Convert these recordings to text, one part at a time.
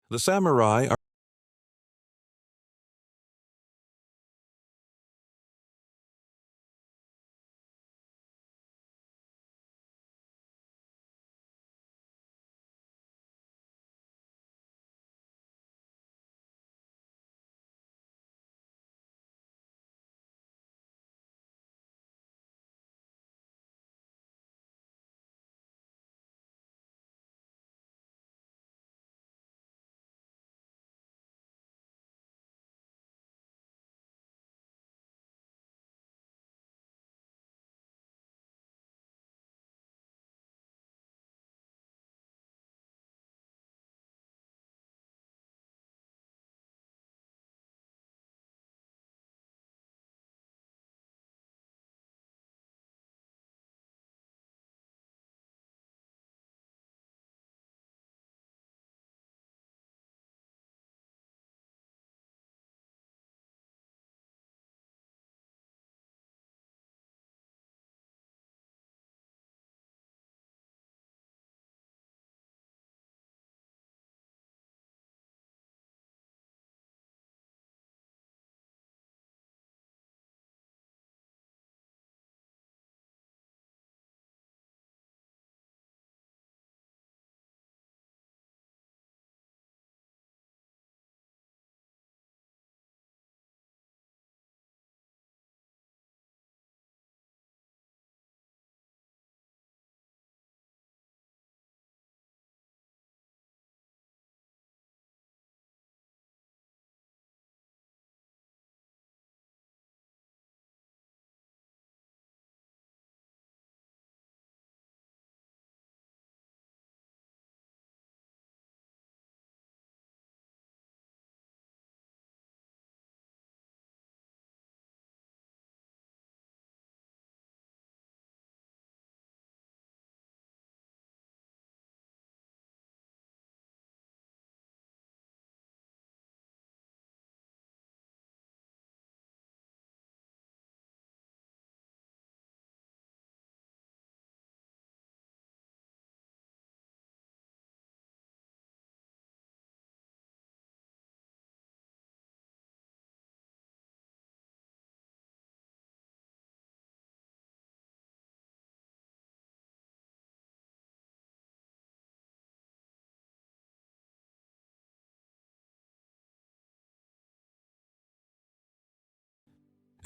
The samurai are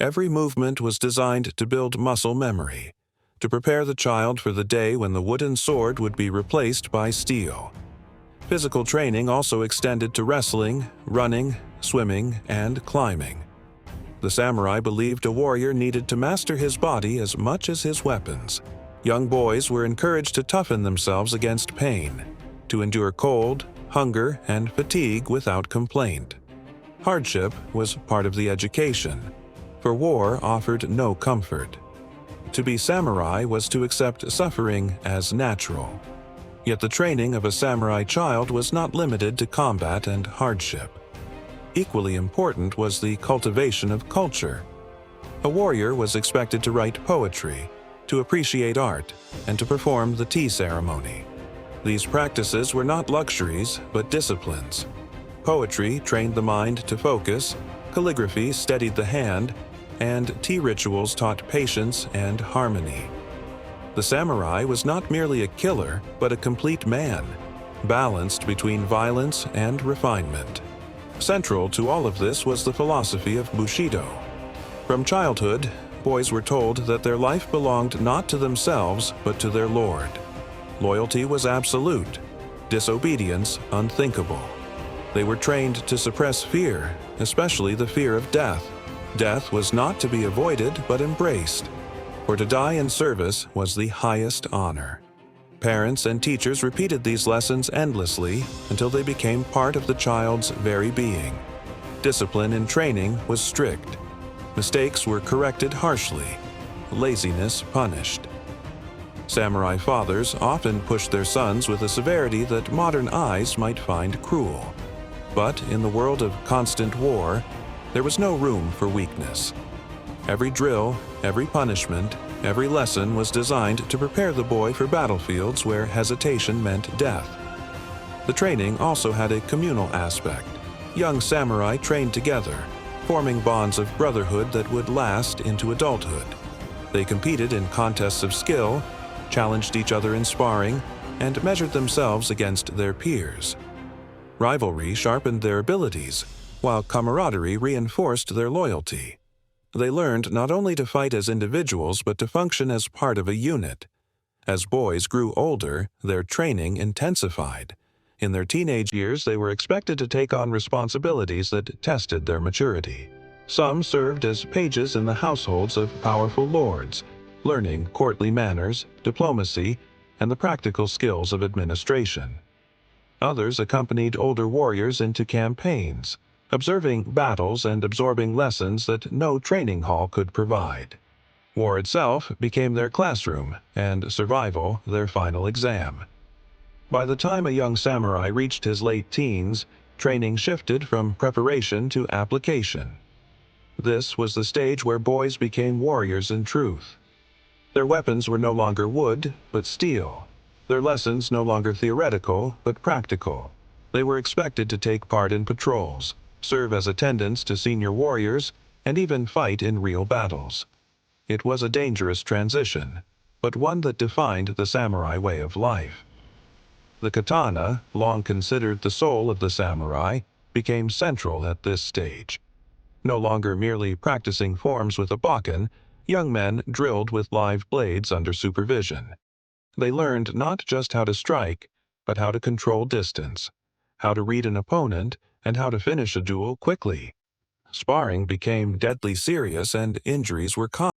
Every movement was designed to build muscle memory, to prepare the child for the day when the wooden sword would be replaced by steel. Physical training also extended to wrestling, running, swimming, and climbing. The samurai believed a warrior needed to master his body as much as his weapons. Young boys were encouraged to toughen themselves against pain, to endure cold, hunger, and fatigue without complaint. Hardship was part of the education, for war offered no comfort. To be samurai was to accept suffering as natural. Yet the training of a samurai child was not limited to combat and hardship. Equally important was the cultivation of culture. A warrior was expected to write poetry, to appreciate art, and to perform the tea ceremony. These practices were not luxuries, but disciplines. Poetry trained the mind to focus, calligraphy steadied the hand, and tea rituals taught patience and harmony. The samurai was not merely a killer, but a complete man, balanced between violence and refinement. Central to all of this was the philosophy of Bushido. From childhood, boys were told that their life belonged not to themselves, but to their lord. Loyalty was absolute, disobedience unthinkable. They were trained to suppress fear, especially the fear of death. Death was not to be avoided, but embraced, for to die in service was the highest honor. Parents and teachers repeated these lessons endlessly until they became part of the child's very being. Discipline in training was strict. Mistakes were corrected harshly. Laziness punished. Samurai fathers often pushed their sons with a severity that modern eyes might find cruel. But in the world of constant war, there was no room for weakness. Every drill, every punishment, every lesson was designed to prepare the boy for battlefields where hesitation meant death. The training also had a communal aspect. Young samurai trained together, forming bonds of brotherhood that would last into adulthood. They competed in contests of skill, challenged each other in sparring, and measured themselves against their peers. Rivalry sharpened their abilities, while camaraderie reinforced their loyalty. They learned not only to fight as individuals but to function as part of a unit. As boys grew older, their training intensified. In their teenage years, they were expected to take on responsibilities that tested their maturity. Some served as pages in the households of powerful lords, learning courtly manners, diplomacy, and the practical skills of administration. Others accompanied older warriors into campaigns, observing battles and absorbing lessons that no training hall could provide. War itself became their classroom, and survival their final exam. By the time a young samurai reached his late teens, training shifted from preparation to application. This was the stage where boys became warriors in truth. Their weapons were no longer wood, but steel. Their lessons no longer theoretical, but practical. They were expected to take part in patrols, serve as attendants to senior warriors, and even fight in real battles. It was a dangerous transition, but one that defined the samurai way of life. The katana, long considered the soul of the samurai, became central at this stage. No longer merely practicing forms with a bokken, young men drilled with live blades under supervision. They learned not just how to strike, but how to control distance, how to read an opponent, and how to finish a duel quickly. Sparring became deadly serious and injuries were common.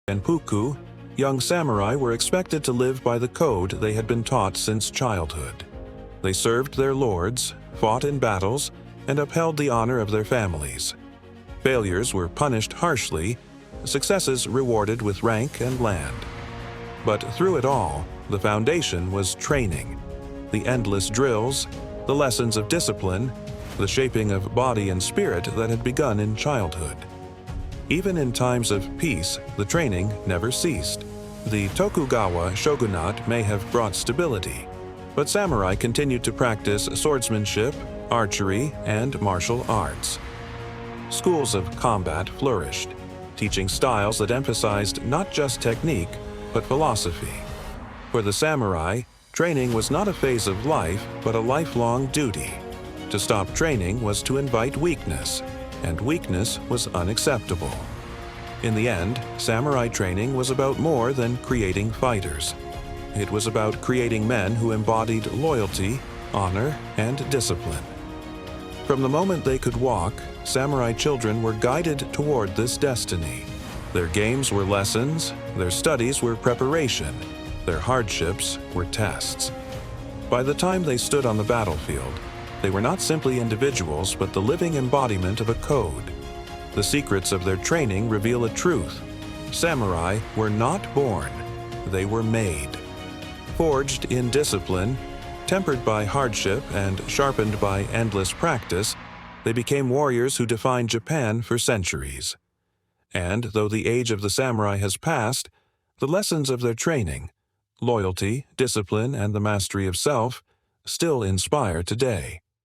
Genpuku, young samurai were expected to live by the code they had been taught since childhood. They served their lords, fought in battles, and upheld the honor of their families. Failures were punished harshly, successes rewarded with rank and land. But through it all, the foundation was training. The endless drills, the lessons of discipline, the shaping of body and spirit that had begun in childhood. Even in times of peace, the training never ceased. The Tokugawa shogunate may have brought stability, but samurai continued to practice swordsmanship, archery, and martial arts. Schools of combat flourished, teaching styles that emphasized not just technique, but philosophy. For the samurai, training was not a phase of life, but a lifelong duty. To stop training was to invite weakness, and weakness was unacceptable. In the end, samurai training was about more than creating fighters. It was about creating men who embodied loyalty, honor, and discipline. From the moment they could walk, samurai children were guided toward this destiny. Their games were lessons, their studies were preparation, their hardships were tests. By the time they stood on the battlefield, they were not simply individuals but the living embodiment of a code. The secrets of their training reveal a truth. Samurai were not born, they were made. Forged in discipline, tempered by hardship and sharpened by endless practice, they became warriors who defined Japan for centuries. And though the age of the samurai has passed, the lessons of their training, loyalty, discipline, and the mastery of self, still inspire today.